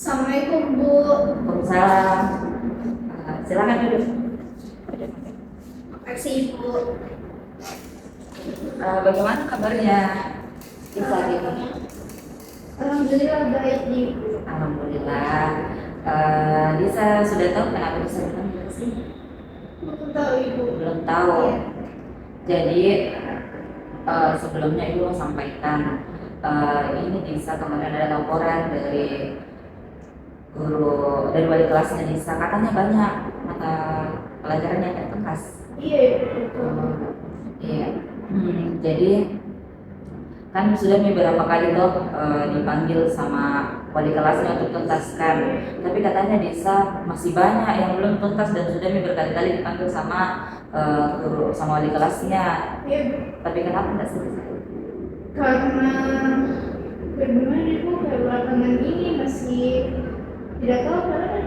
Assalamualaikum Bu. Waalaikumsalam. Silakan duduk. Makasih Bu. Bagaimana kabarnya? Bisa gitu. Alhamdulillah baik nih Bu. Alhamdulillah. Lisa sudah tahu kenapa bisa dipanggil ke sini? Belum tahu Ibu. Belum tahu. Iya. Jadi sebelumnya Ibu mau sampaikan ini Lisa kemarin ada laporan dari guru dari wali kelasnya Lisa, katanya banyak mata pelajaran yang tertekas. Iya Ibu. Iya. Jadi kan sudah beberapa kali tuh dipanggil sama wali kelasnya untuk tuntaskan, tapi katanya Desa masih banyak yang belum tuntas dan sudah berkali-kali dipanggil sama guru sama wali kelasnya. Iya Bu. Tapi kenapa nggak selesai? Karena bagaimana Ibu kayak belakangan ini masih tidak tahu karena kan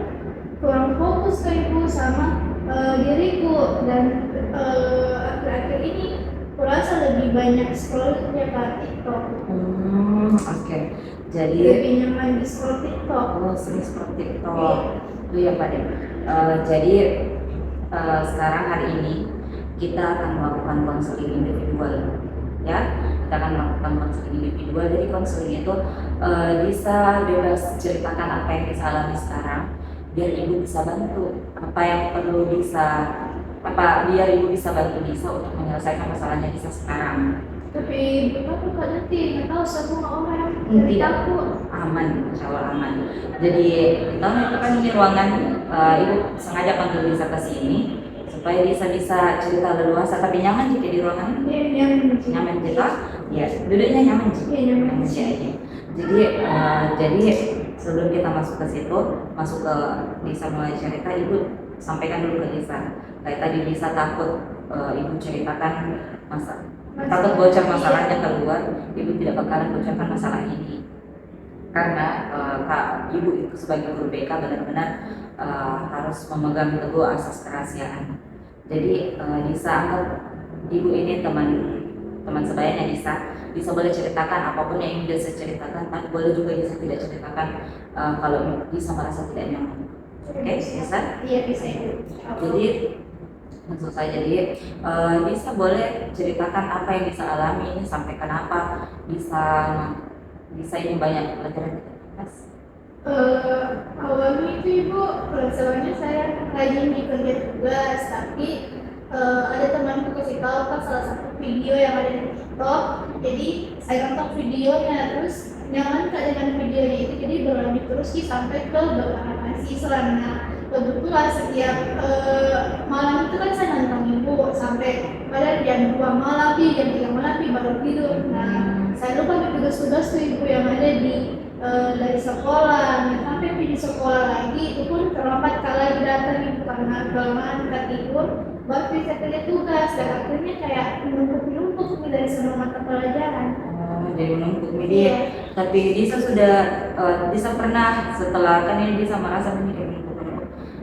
kurang fokus ke Ibu sama diriku dan akhir-akhir ini kurasa lebih banyak scrollnya ke TikTok. Oke. Jadi Lebih nyaman di scroll TikTok. sering seperti TikTok. Itu ya Pak Den. Jadi sekarang hari ini kita akan melakukan konseling individual, ya. Kita akan melakukan konseling individual. Jadi konseling itu bisa bebas ceritakan apa yang bisa alami sekarang, biar ibu bisa bantu apa yang perlu biar ibu bisa bantu Lisa untuk menyelesaikan masalahnya Lisa sekarang. Tapi aku kan nanti nggak tahu semua orang dari Tidak. aku. Aman, insya Allah aman. Jadi kita itu kan ini ruangan, ibu sengaja panggil Lisa ke sini supaya Lisa bisa cerita leluasa, tapi nyaman jika di ruangan ini. Iya, Nyaman kita, ya duduknya nyaman sih. Iya, nyaman sih aja. Jadi sebelum kita masuk ke situ, masuk ke Lisa mulai cerita, ibu sampaikan dulu ke Lisa. Kayak tadi Lisa takut ibu ceritakan takut bocor masalahnya keluar, ibu tidak bakalan bocorkan masalah ini karena ibu itu sebagai guru BK benar-benar harus memegang teguh asas kerahasiaan. Jadi Lisa anggap ibu ini teman sebayanya Lisa boleh ceritakan apapun yang ingin Lisa ceritakan, tapi boleh juga Lisa tidak ceritakan kalau Lisa merasa tidak nyaman. Oke, bisa? Iya, bisa. Jadi maksud saya, jadi Lisa boleh ceritakan apa yang Lisa alami ini sampai kenapa Lisa ini banyak pelajaran kelas. Awalnya itu Ibu, soalnya saya rajin kerja tugas, tapi ada temanku kasih tahu kan salah satu video yang ada di TikTok, jadi saya nonton videonya terus nyaman Kak dengan videonya itu, jadi berlanjut terus sampai ke beberapa mahasiswa. Nah, kebetulan setiap malam itu kan saya nonton Ibu sampai pada jam 2 malam, jam 3 malam baru tidur. Nah, saya lupa tugas-tugas tuh Ibu yang ada dari sekolah. Nah, sampai di sekolah lagi itu pun terlambat kali datang Ibu karena kelamaan tidur baru bisa kerja tugas dan akhirnya kayak menumpuk dari semua mata pelajaran. Jadi menumpuk media. Tapi Lisa pernah setelah kan ini Lisa merasa menumpuk.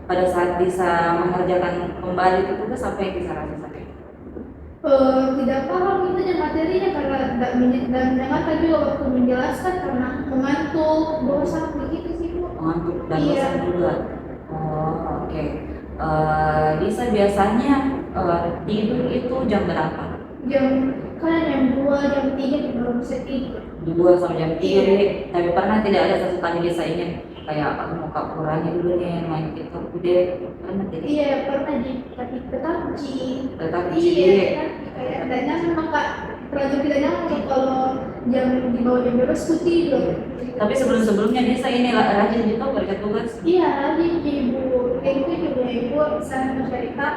Pada saat Lisa mengerjakan kembali itu tugas apa yang Lisa rasa sakit? Tidak paham itu materinya karena tidak mendengarkan juga waktu menjelaskan karena mengantuk, bosan begitu sih Bu. Mengantuk dan bosan juga. Oke. Lisa biasanya tidur itu jam berapa? Jam 2, jam 3 baru bisa tidur. 2 sampai jam 3, tapi pernah tidak ada satu kali Lisa ingin kayak aku mau kurangi dulu nih main TikTok udah pernah tidak? Iya, pernah di PUBG. Iya, kayak tidak nyaman maka terlalu tidak nyaman kalau jam di bawah jam 12 ku tidur. Tapi sebelumnya Lisa ini rajin gitu kerja tugas? Iya, rajin Ibu. Kayak gitu juga Ibu bisa mencerita.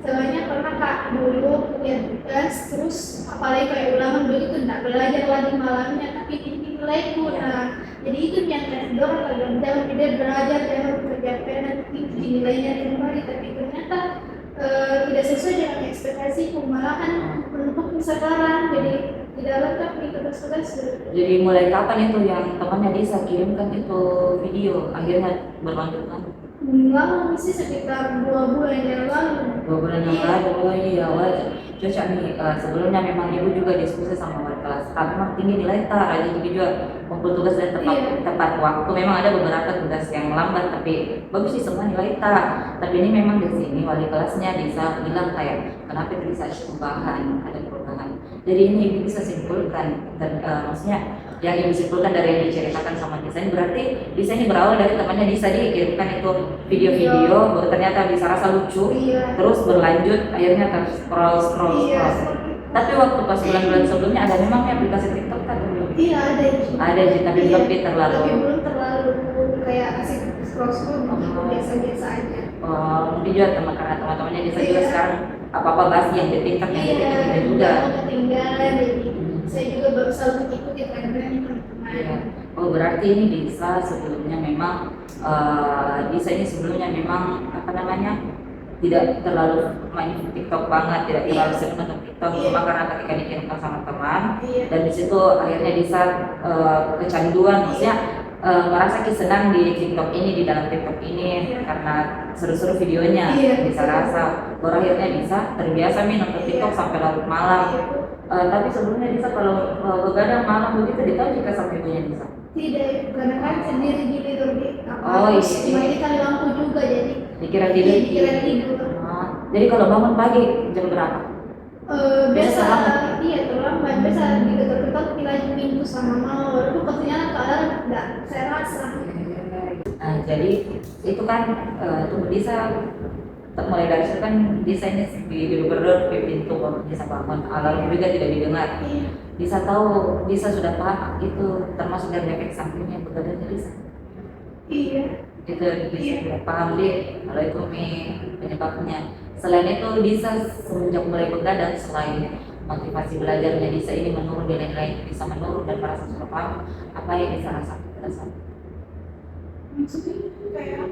Soalnya pernah Kak dulu kuliah tugas, terus apalagi kayak ulangan begitu tidak belajar lagi malamnya, tapi tinggi nilaiku. Nah, jadi itu yang saya dorong agar jangan tidak belajar, jangan kerja pena tinggi nilainya kembali, tapi ternyata tidak sesuai dengan ekspektasiku, malahan menumpuk sekarang, jadi tidak lengkap nih tugas-tugas. Jadi mulai kapan itu yang temannya Lisa kirimkan itu video akhirnya berlanjut? lama sih sekitar 2 bulan yang lalu. 2 bulan yang Iya. lalu. Oh iya, wah cocok nih. Sebelumnya memang ibu juga diskusi sama wali kelas. Memang tinggi nilai tak, rajin juga kumpul tugas dan tepat Iya. tepat waktu. Memang ada beberapa tugas yang lambat, tapi bagus sih semua nilai tak. Tapi ini memang di sini wali kelasnya bisa bilang kayak kenapa itu bisa ada perubahan. Jadi ini ibu bisa simpulkan dan maksudnya yang ibu simpulkan dari yang diceritakan sama Disa ini berarti Disa ini berawal dari temannya Disa dikirimkan itu video-video, baru ternyata Disa rasa lucu, Iya. terus berlanjut akhirnya scroll. Iya. Tapi waktu pas bulan-bulan sebelumnya ada memang aplikasi TikTok kan belum? Iya ada itu. Ada sih, tapi Iya. belum terlalu. Tapi belum terlalu kayak asik scroll gitu, biasa-biasa aja. Mungkin juga karena teman-temannya Disa juga Iya. sekarang apa-apa bahas yang di TikTok yang Iya, kita juga. mau ketinggalan jadi saya juga baru selalu mengikuti tren-tren teman-teman. Iya. Oh berarti ini Disa sebelumnya memang Disa ini sebelumnya memang apa namanya tidak terlalu main TikTok banget, tidak terlalu sering nonton TikTok, cuma karena ketika dikirimkan sama teman Iya. dan di situ akhirnya Disa kecanduan, maksudnya merasa senang di TikTok ini, di dalam TikTok ini karena seru-seru videonya. Iya. Bisa rasa baru akhirnya Disa terbiasa nih nonton TikTok sampai larut malam. Tapi sebelumnya Disa kalau begadang malam begitu ditahu jika sampai ibunya Disa. Tidak, karena kan sendiri di tidur di Oh, iya. Mainkan lampu juga jadi Dikira tidur. iya, dikira tidur. Jadi kalau bangun pagi jam berapa? Biasa terlambat. iya terlambat, biasa diketok-ketok kita minggu sama mau itu pastinya keadaan enggak saya rasa. Nah, jadi itu kan tubuh Disa mulai dari situ kan Disa ini di gubernur di pintu baru Disa bangun, alarm juga tidak didengar. Iya. Disa tahu, Disa sudah paham itu termasuk dari efek sampingnya begadangnya Disa. Iya. Itu Disa sudah paham deh kalau itu penyebabnya. Selain itu Disa semenjak mulai begadang, selain motivasi belajarnya Disa ini menurun, nilai-nilai Disa menurun dan merasa sudah paham, apa yang Disa rasa pada saat Maksudnya kayak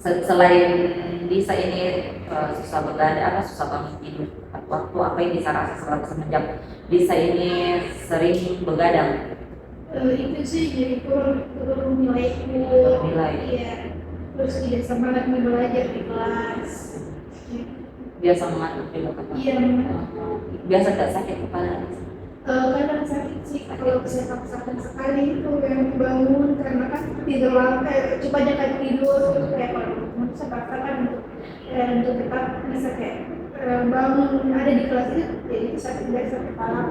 selain Disa ini susah begadang, susah bangun tidur waktu, apa yang Disa rasa semenjak Disa ini sering begadang? itu sih jadi turun nilaiku. Nilai. Iya. Terus tidak semangat belajar di kelas. Biasa mengantuk juga kan? Iya. Biasa gak sakit kepala? Kadang sakit sih kalau saya paksakan sekali itu yang bangun karena kan tidur lantai coba jangan tidur gitu kayak kalau saya paksakan untuk tetap bisa kayak bangun ada di kelas itu jadi sakit biasa kepala.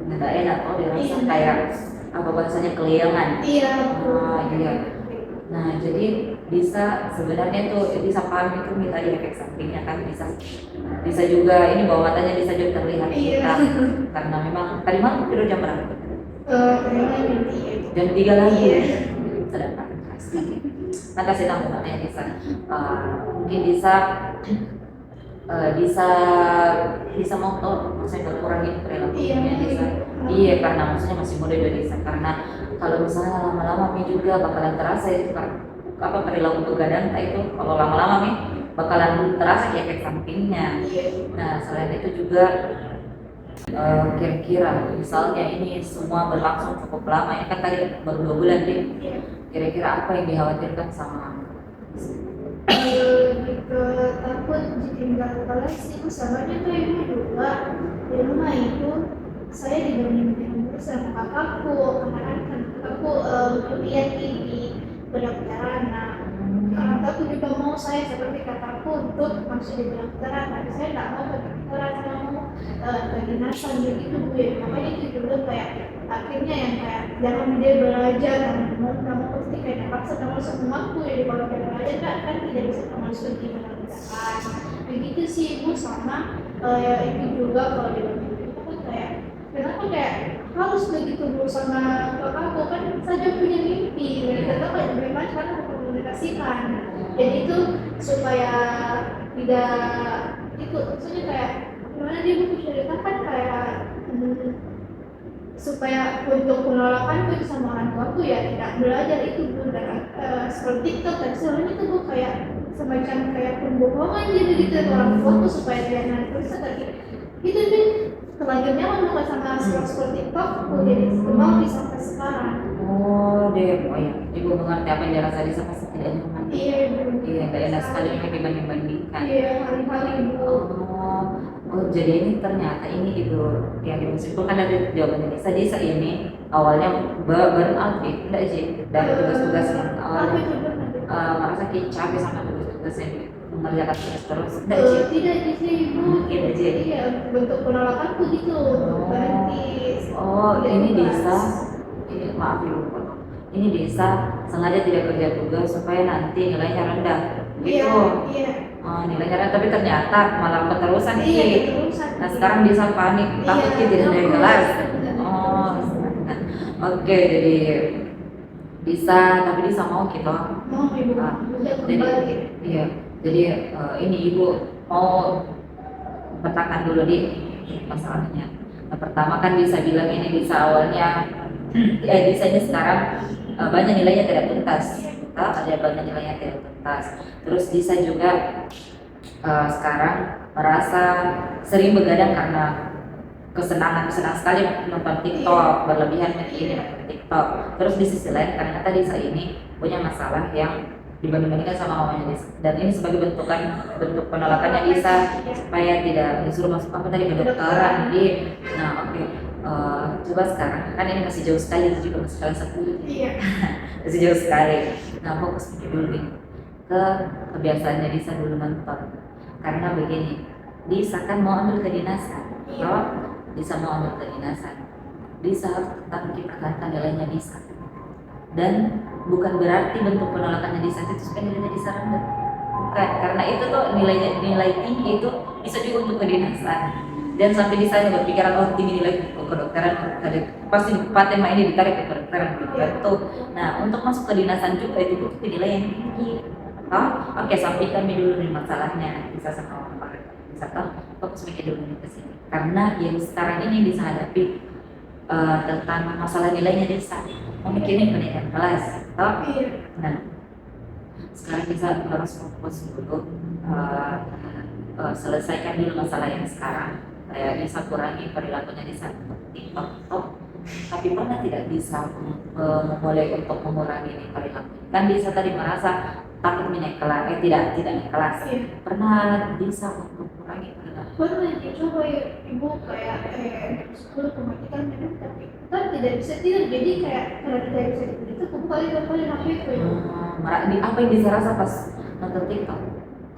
Nggak enak kok dirasa Iya. kayak apa bahasanya keliangan. Iya. Iya. Nah jadi Disa sebenarnya tuh Disa paham itu nih tadi efek sampingnya kan bisa juga ini bawah matanya Disa juga terlihat Iya. kita karena memang tadi malam tidur jam berapa? Jam 3 lagi. Iya. Sedangkan nah kasih tahu makanya Disa mungkin Disa bisa mau maksudnya berkurangin perilakunya Disa. Iya karena maksudnya masih muda juga Disa, karena kalau misalnya lama-lama Mi juga bakalan terasa itu apa perilaku begadang itu kalau lama-lama Mi bakalan terasa kayak efek sampingnya. Nah selain itu juga kira-kira misalnya ini semua berlangsung cukup lama, ini kan tadi baru 2 bulan deh. Kira-kira apa yang dikhawatirkan sama takut ditinggal kelas itu soalnya tuh ibu juga di rumah itu saya dibandingin sama kakakku karena kan kakakku kuliah di kedokteran. Nah aku juga mau saya seperti kakakku untuk masuk di kedokteran, tapi saya nggak mau ke kedokteran, saya mau kedinasan begitu Bu ya. Makanya itu juga kayak akhirnya yang kayak jangan dia belajar kamu pasti kayak terpaksa kamu masuk rumahku jadi kalau dia belajar kan tidak bisa masuk di kedokteran begitu sih Bu. Sama itu juga kalau di itu kan kayak kenapa kayak harus begitu Bu sama kakakku kan saja punya mimpi jadi kita kayak bagaimana cara mengkomunikasikan jadi itu supaya tidak itu maksudnya kayak gimana dia menceritakan kayak supaya untuk penolakan itu sama orang tuaku ya tidak belajar itu Bu dan seperti TikTok dan sebenarnya itu Bu kayak semacam kayak pembohongan gitu orang tuaku supaya dia nanti bisa tapi itu nih selanjutnya kan bukan sama scroll TikTok aku jadi kembang di sampai sekarang. Oh deh, oh ya, ibu mengerti apa yang dirasa Disa pasti tidak nyaman. Iya ibu. Iya, gak enak sekali memang dibanding-bandingkan. Iya hari-hari ibu. Oh, oh jadi ini ternyata ini ibu yang ibu simpulkan dari jawabannya Disa ini awalnya burnout ya, enggak sih dari tugas-tugas yang Apa awalnya itu benar? merasa kayak capek sama tugas-tugas yang mengerjakan terus enggak sih? Tidak di ibu. Tidak sih. Iya bentuk penolakanku gitu berhenti. Oh, Tidak ini tugas. Disa, ini maaf ibu potong. Ini Disa sengaja tidak kerja tugas supaya nanti nilainya rendah. Iya Gitu. iya. Oh, nilainya rendah tapi ternyata malah keterusan Iya Ki. keterusan. Nah sekarang Disa panik, takut Ki tidak dari kelas. Oh, nah, oke jadi Disa, tapi Disa mau gitu. Mau ibu. Ah, Udah jadi kembali. iya, jadi ini ibu mau petakan dulu di masalahnya. Nah, pertama kan Disa bilang ini Disa awalnya Disa ini sekarang banyak nilainya tidak tuntas. Ada banyak nilainya tidak tuntas. Terus Disa juga sekarang merasa sering begadang karena senang sekali nonton TikTok, berlebihan begini nonton TikTok. Terus di sisi lain karena tadi Disa ini punya masalah yang dibanding-bandingkan sama mamanya Disa, dan ini sebagai bentuk penolakannya Disa supaya tidak disuruh masuk apa tadi kedokteran di. Nah oke. Coba sekarang kan ini masih jauh sekali, itu juga masih kelas 10. Iya. Masih jauh sekali. Nah fokus dulu nih ke kebiasaannya Disa dulu nonton, karena begini, Disa kan mau ambil kedinasan. Kalau Disa mau ambil kedinasan, Disa harus tetap mempertahankan nilainya Disa, dan bukan berarti bentuk penolakannya Disa itu supaya nilainya Disa rendah, bukan, karena itu tuh nilai tinggi itu bisa juga untuk kedinasan. Dan sampai Disa berpikiran oh tinggi nilai ke kedokteran, pasti tema ini ditarik ke kedokteran gitu. Nah untuk masuk kedinasan juga itu butuh nilai yang tinggi. Oke, sampaikan dulu nih masalahnya Disa sama Pak Disa, fokus mikir dulu nih ke sini, karena yang sekarang ini Disa hadapi tentang masalah nilainya Disa, memikirin pendidikan kelas. Nah sekarang Disa harus fokus dulu, selesaikan dulu masalah yang sekarang. Kayak Disa kurangi perilakunya Disa TikTok, tapi pernah tidak bisa memulai untuk mengurangi ini perilakunya? Kan Disa tadi merasa takut naik kelas, tidak naik kelas. Pernah Disa untuk mengurangi perilaku? Pernah dicoba ibu kayak sekolah pematikan minum tapi kan tidak bisa tidur, jadi kayak kalau tidak bisa tidur itu kembali HP itu. Apa yang Disa rasa pas nonton TikTok?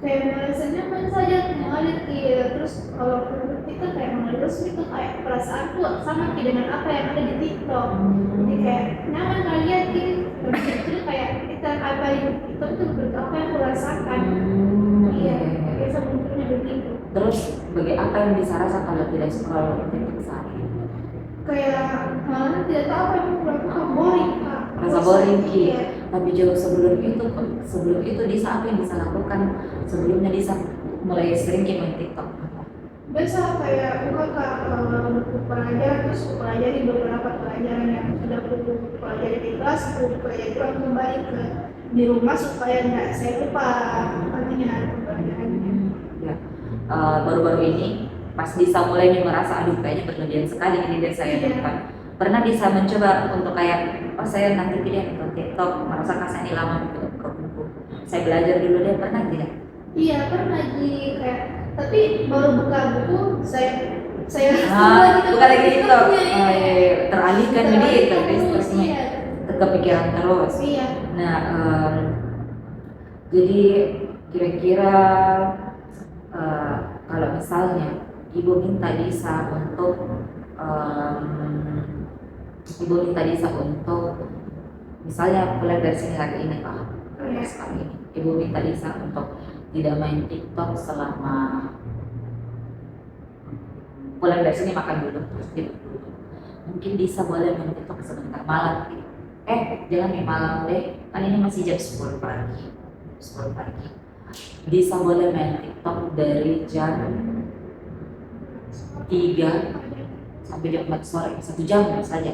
Kayak merasa nyaman saja mengalir terus kalau menurut kita kayak mengalir itu kayak perasaanku sama dengan apa yang ada di TikTok. Jadi kayak nyaman kalian itu kayak kita apa di TikTok itu betul apa yang aku rasakan. Iya, biasa munculnya begitu. Terus apa yang Disa rasa kalau tidak scroll TikTok sehari? Kayak tidak tahu apa yang aku lakukan, boring Kak. Rasa boring Ki. Iya. Tapi jauh sebelum itu Disa apa yang Disa lakukan sebelumnya Disa mulai sering main TikTok? Biasa kayak buka buku pelajaran, terus aku pelajari beberapa pelajaran yang sudah aku pelajari di kelas, aku pelajari ulang kembali ke di rumah supaya nggak saya lupa artinya pelajarannya. Ya. Baru-baru ini pas Disa mulai merasa aduh kayaknya berlebihan sekali ini dan saya lupa. Pernah Disa mencoba untuk kayak saya nanti tidak nonton TikTok, merasa kasih ini lama ke buku, saya belajar dulu deh, pernah tidak? Iya pernah kayak, tapi baru buka buku saya bukan lagi TikTok, teralihkan itu terusnya kepikiran terus. Iya. Nah jadi kira-kira kalau misalnya ibu minta Disa untuk misalnya mulai dari sini hari ini Pak, sekali ini ibu minta Disa untuk tidak main TikTok selama mulai dari sini, makan dulu terus tidur dulu. Mungkin Disa boleh main TikTok sebentar malam. Jangan nih malam deh, kan ini masih jam 10 pagi. Disa boleh main TikTok dari jam 3 sampai jam 4 sore, 1 jam saja.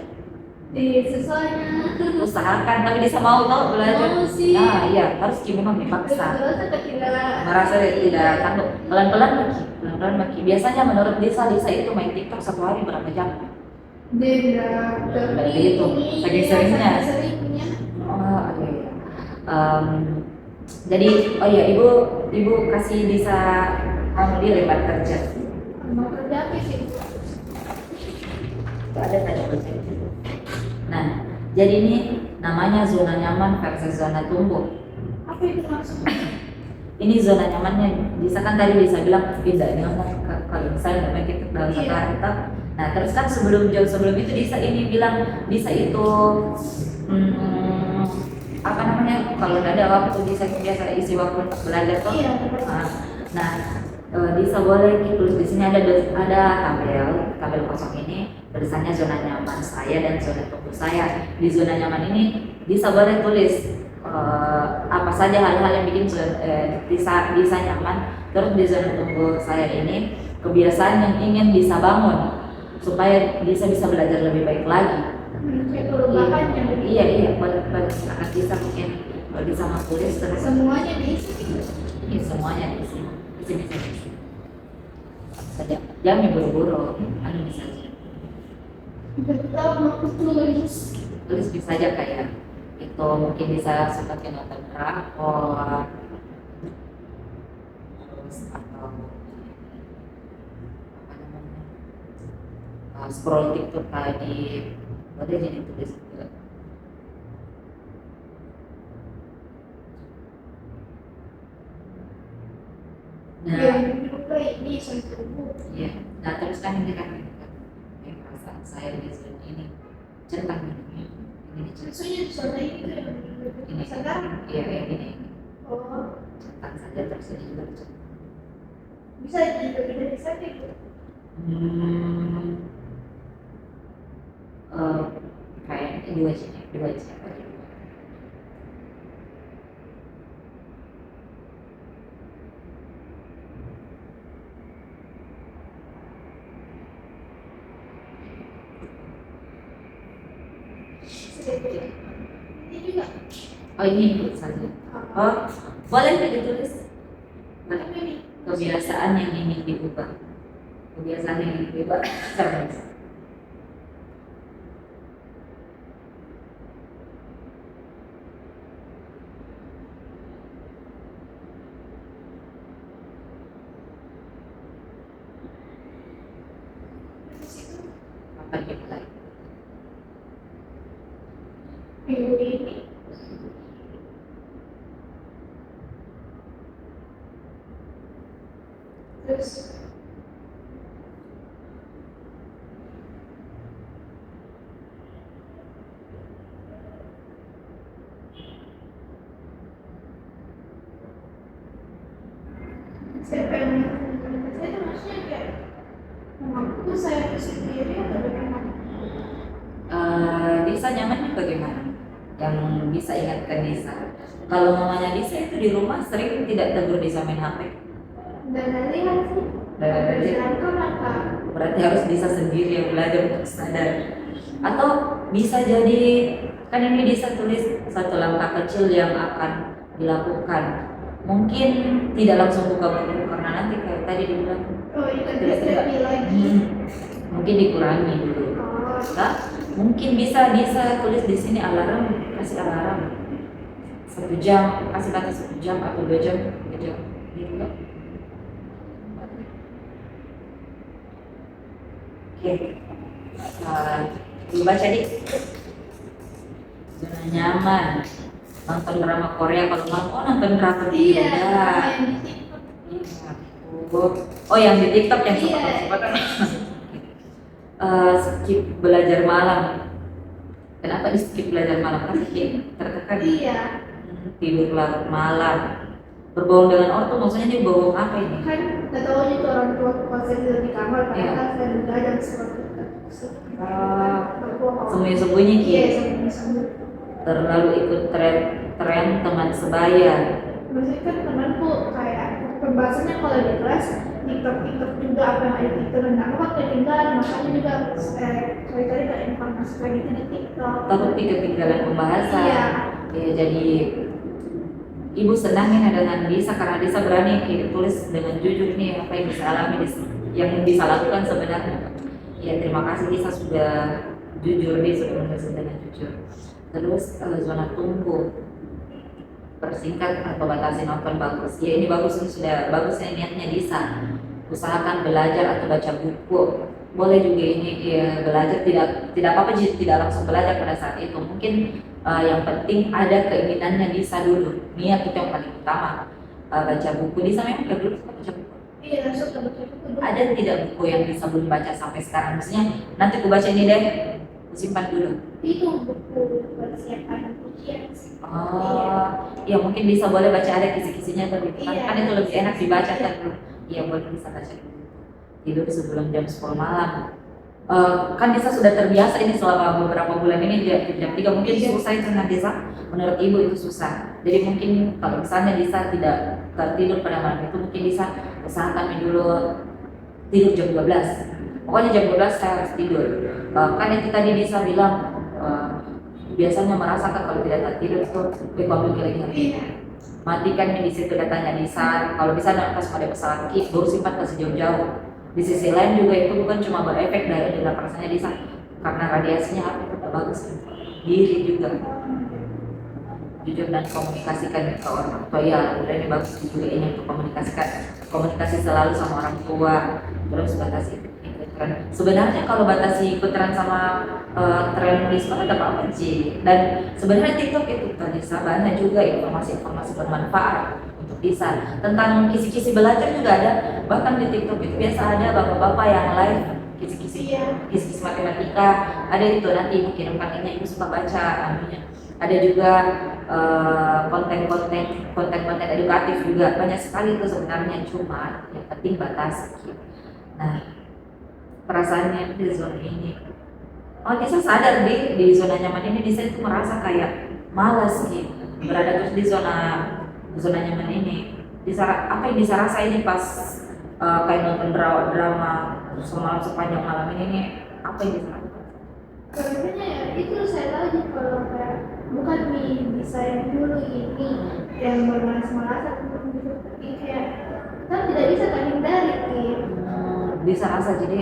Di sesuanya. Usahakan, tapi bisa mau tau belajar. Mau sih. Nah iya, harus memang dipaksa. Terus ketinggalan. Merasa tidak takut, pelan-pelan Maki, pelan-pelan Maki. Biasanya menurut Disa itu main TikTok satu hari berapa jam? Dia Kayak gitu, saking seringnya. seringnya. Oh iya. Em, jadi oh iya, ibu kasih Disa kamu dia lebar kerja. Mau kerja apa sih? Itu ada tanya kerja. Nah, jadi ini namanya zona nyaman versus zona tumbuh. Apa itu maksudnya? Ini zona nyamannya, bisa kan tadi bisa bilang tidak nyaman kalau misalnya nggak main TikTok dalam satu hari tak. Nah terus kan jauh sebelum itu Disa ini bilang Disa itu apa namanya kalau nggak ada waktu Disa biasa isi waktu untuk belajar tuh. Iya. Nah Disa boleh tulis di sini ada tabel kosong ini tulisannya zona nyaman saya dan zona tumbuh saya. Di zona nyaman ini Disa boleh tulis apa saja hal-hal yang bikin Disa nyaman. Terus di zona tumbuh saya ini kebiasaan yang ingin Disa bangun supaya Disa bisa belajar lebih baik lagi. Kayak perubahan yang Iya pada akan Disa mungkin kalau Disa mau tulis terus semuanya diisi. ya semuanya di sini bisa saja jangan buru-buru bisa aja Kita mau tulis bisa aja kayak itu mungkin bisa seperti nonton drakor terus atau apa namanya scroll TikTok tadi boleh jadi tulis juga. Ini tubuh. Iya. Nah terus kan ini kan perasaan saya di zona ini centang ini Maksudnya di zona ini tuh ini sadar. Iya ini Oh, centang saja terus ini juga centang. bisa juga beda saja gitu. Kayak dua aja. Ini juga. Oh ini ikut saja. Oh boleh nggak ditulis? Boleh. Apa ini? Kebiasaan yang ingin diubah. Kebiasaan yang ingin diubah. Terus. Apa yang lain? Minggu ini. Terus siapa yang saya tuh maksudnya kayak mengaku saya sendiri atau bagaimana? Disa nyamannya bagaimana? Yang bisa ingatkan Disa. Kalau mamanya Disa itu di rumah sering tidak tegur Disa main HP. Dan nanti kan sih berjangka maka Berarti harus Disa sendiri yang belajar untuk sadar. Atau bisa jadi kan ini Disa tulis satu langkah kecil yang akan dilakukan. Mungkin tidak langsung buka buku karena nanti kayak tadi dibilang oh itu tidak lagi. Mungkin dikurangi dulu. Nah, mungkin bisa tulis di sini alarm, kasih alarm 1 jam, kasih batas 1 jam atau 2 jam gitu. Oke, baca di zona nyaman, nonton drama Korea kalau mau nonton drama Iya. Oh yang di TikTok yang Iya. Skip belajar malam. Kenapa di skip belajar malam? Karena tertekan. Iya. Tidur larut malam. Berbohong dengan ortu maksudnya dia bohong apa ini? Kan nggak tahu itu orang tua kuasa di kamar Iya. padahal saya belajar seperti itu. Sembunyi-sembunyi Iya, gitu. sembunyi-sembunyi. Terlalu ikut tren teman sebaya. Maksudnya kan temanku kayak pembahasannya kalau di kelas TikTok juga apa yang ada di TikTok dan aku ketinggalan, makanya juga cari-cari ke informasi kayak gitu di TikTok. Takut ketinggalan pembahasan. Iya. Ya, jadi ibu senangnya dengan Disa karena Disa berani tulis dengan jujur nih apa yang bisa alami, yang bisa lakukan sebenarnya. Ya, terima kasih Disa sudah jujur, dia sudah menulis dengan jujur. Terus zona tunggu, persingkat atau batasi nonton bagus. Ya, ini bagus, ini sudah bagus ya niatnya Disa. Usahakan belajar atau baca buku. Boleh juga ini ya, belajar tidak apa-apa tidak langsung belajar pada saat itu. Mungkin yang penting ada keinginannya Disa dulu. Niat itu yang paling utama. Baca buku. Disa memang belum suka baca buku. Iya, langsung ke baca buku. Ada tidak buku yang Disa belum baca sampai sekarang? Maksudnya nanti aku baca ini deh, aku simpan dulu. Itu buku persiapan ujian. Oh, ya mungkin Disa boleh baca, ada kisi-kisinya tapi kan itu lebih enak dibaca kan. Iya, boleh Disa baca dulu. Tidur sebelum jam 10 malam. Kan Disa sudah terbiasa ini selama beberapa bulan ini jam 3 mungkin susah itu dengan Disa. Menurut ibu itu susah. Jadi mungkin kalau misalnya Disa tidak tertidur pada malam itu, mungkin Disa usahakan dulu tidur jam 12. Pokoknya jam 12 saya harus tidur. Kan itu tadi Disa bilang biasanya merasakan kalau tidak tertidur itu kamu lagi hari. Matikan di situ datanya Disa. Kalau bisa pas pada pesawat baru simpan ke sejauh-jauh. Di sisi lain juga itu bukan cuma berefek dari rasanya Disa, karena radiasinya apa itu tidak bagus diri juga. Jujur dan komunikasikan ke orang tua, ya udah ini bagus juga ini untuk komunikasi selalu sama orang tua. Terus batasi ikut tren. Sebenarnya kalau batasi ikut tren sama tren Risma ada apa-apa sih. Dan sebenarnya TikTok itu tadi banyak juga informasi-informasi bermanfaat untuk Disa. Tentang kisi-kisi belajar juga ada. Bahkan di TikTok itu biasa ada bapak-bapak yang live kisi-kisi matematika. Ada itu nanti ibu kirimkan ini, ibu suka baca anunya. Ada juga konten-konten edukatif juga, banyak sekali itu sebenarnya, cuma yang penting batasi. Nah, perasaannya di zona ini, Disa sadar di zona nyaman ini Disa itu merasa kayak malas gitu berada terus di zona nyaman ini. Apa yang Disa rasa ini pas kayak nonton drama sepanjang malam ini nih, apa yang Disa lakukan? Sebenarnya ya itu saya lagi kalau kayak bukan bisa yang dulu ini yang bermalas-malasan gitu, tapi kayak kan tidak bisa terhindari gitu. Disa rasa jadi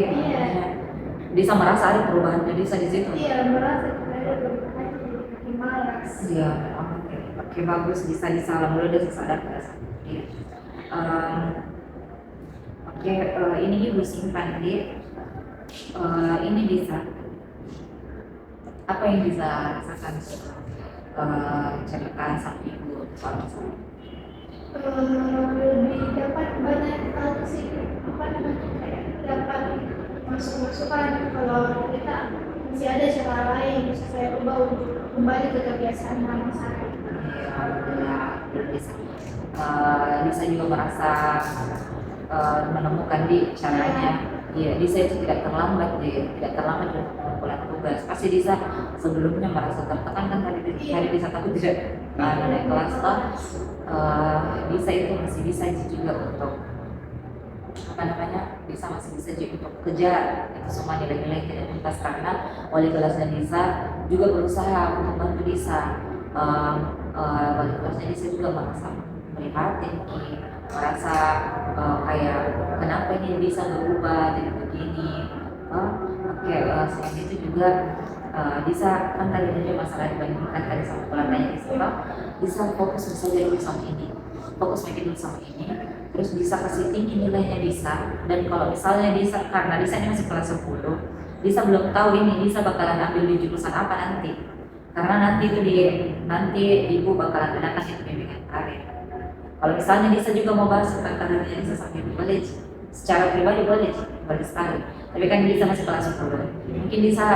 Disa merasa ada perubahan Disa di situ. Iya, merasa ada perubahan jadi malas. Iya, oke, bagus. Disa alhamdulillah Disa sadar pada saat itu. Ini ibu simpan ini Disa. Apa yang bisa rasakan ceritakan sama ibu soal masalah? Lebih dapat banyak hal sih, kayak dapat masukan kalau kita masih ada cara lain yang bisa saya ubah untuk kembali ke kebiasaan lama saya. Disa juga merasa menemukan di caranya. Iya, Disa itu tidak terlambat untuk pengumpulan tugas. Pasti Disa sebelumnya merasa tertekan kan tadi Disa takut tidak naik kelas toh. Disa itu masih bisa juga untuk Disa masih bisa juga untuk kejar itu semua nilai-nilai tidak tuntas, karena wali kelas dan Disa juga berusaha untuk bantu Disa. Wali kelasnya Disa juga merasa prihatin, merasa kayak kenapa ini bisa berubah jadi begini. Selain itu juga Disa kan tadi aja masalah dibandingkan tadi sama pelatihnya Disa fokus saja dulu sama ini, fokus makin dulu sama ini, terus Disa kasih tinggi nilainya Disa. Dan kalau misalnya Disa, karena Disa ini masih kelas 10, Disa belum tahu ini Disa bakalan ambil di jurusan apa nanti, karena nanti ibu bakalan gunakan itu bimbingan karir. Kalau misalnya Disa juga mau bahas tentang karirnya Disa sampai boleh, secara pribadi boleh sekali. Tapi kan Disa masih kelas 10. Mungkin Disa,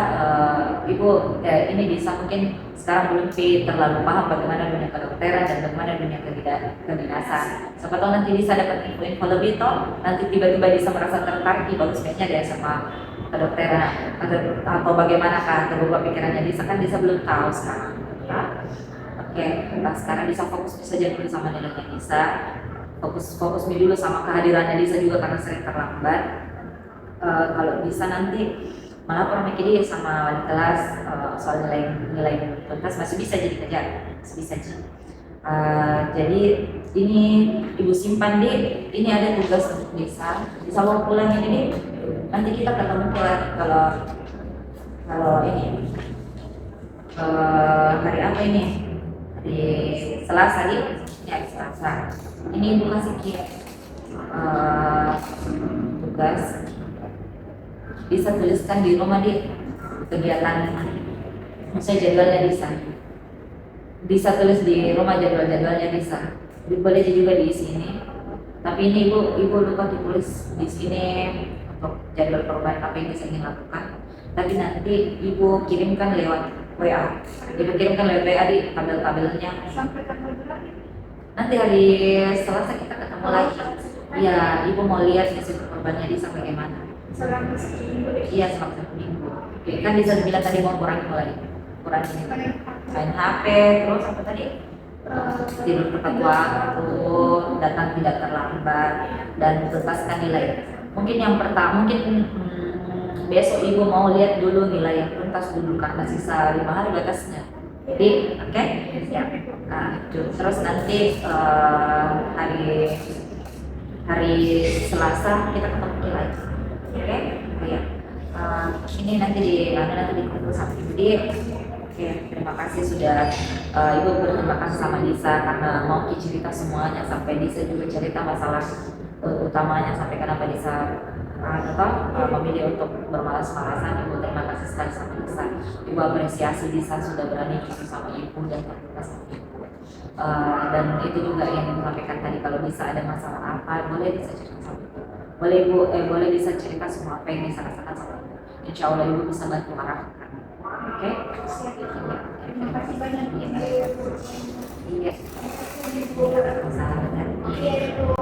ini Disa mungkin sekarang belum terlalu paham bagaimana dunia kedokteran dan bagaimana dunia kedinasan. Siapa tahu nanti Disa dapat info lebih toh, nanti tiba-tiba Disa merasa tertarik, bagus kayaknya dia sama kedokteran atau bagaimana kan terubah pikirannya Disa, kan Disa belum tahu sekarang. Nah, sekarang Disa fokus saja dulu sama nilainya Disa. fokus dulu sama kehadirannya Lisa juga karena sering terlambat. Kalau bisa nanti melapor sama dia sama wali kelas soal nilai tuntas masih bisa jadi kejar, masih bisa jadi. Jadi ini ibu simpan di, ini ada tugas untuk Lisa mau pulang ini nanti kita ketemu kalau ini hari apa ini, hari Selasa ya Selasa ini ibu kasih tugas bisa tuliskan di rumah di kegiatan saya jadwalnya bisa tulis di rumah jadwalnya bisa boleh juga di sini, tapi ini ibu lupa ditulis di sini untuk jadwal perubahan apa yang bisa ingin lakukan, tapi nanti ibu kirimkan lewat WA di tabel-tabelnya. Sampai tanggal berapa? Nanti hari Selasa kita ketemu lagi. Ya, ibu mau lihat hasil korbannya Lisa bagaimana. Selama 1 minggu deh. Iya, selama 1 minggu. Oke, kan Lisa bilang tadi mau kurangi ini. Main HP, terus apa tadi? Tidur tepat waktu, datang tidak terlambat, dan tuntaskan nilai. Mungkin yang pertama, besok ibu mau lihat dulu nilai yang tuntas dulu karena sisa 5 hari batasnya. Jadi, oke? Ya. Nah, terus nanti hari Selasa kita ketemu lagi. Oke? Ya. Ini nanti dikumpul sama ibu Di. Oke, terima kasih sudah ibu berterima kasih sama Lisa karena mau cerita semuanya sampai Lisa juga cerita masalah utamanya sampai kenapa Lisa memilih untuk bermalas-malasan. Ibu terima kasih sekali sama Lisa. Ibu apresiasi Lisa sudah berani jujur sama ibu dan terbuka sama ibu. Dan itu juga yang ibu sampaikan tadi, kalau bisa ada masalah apa boleh Lisa cerita sama ibu. Boleh Lisa cerita semua apa yang Lisa rasakan sama ibu. Insya Allah ibu bisa bantu arahkan. Oke? Terima kasih banyak. Iya. Iya. Iya, Ibu.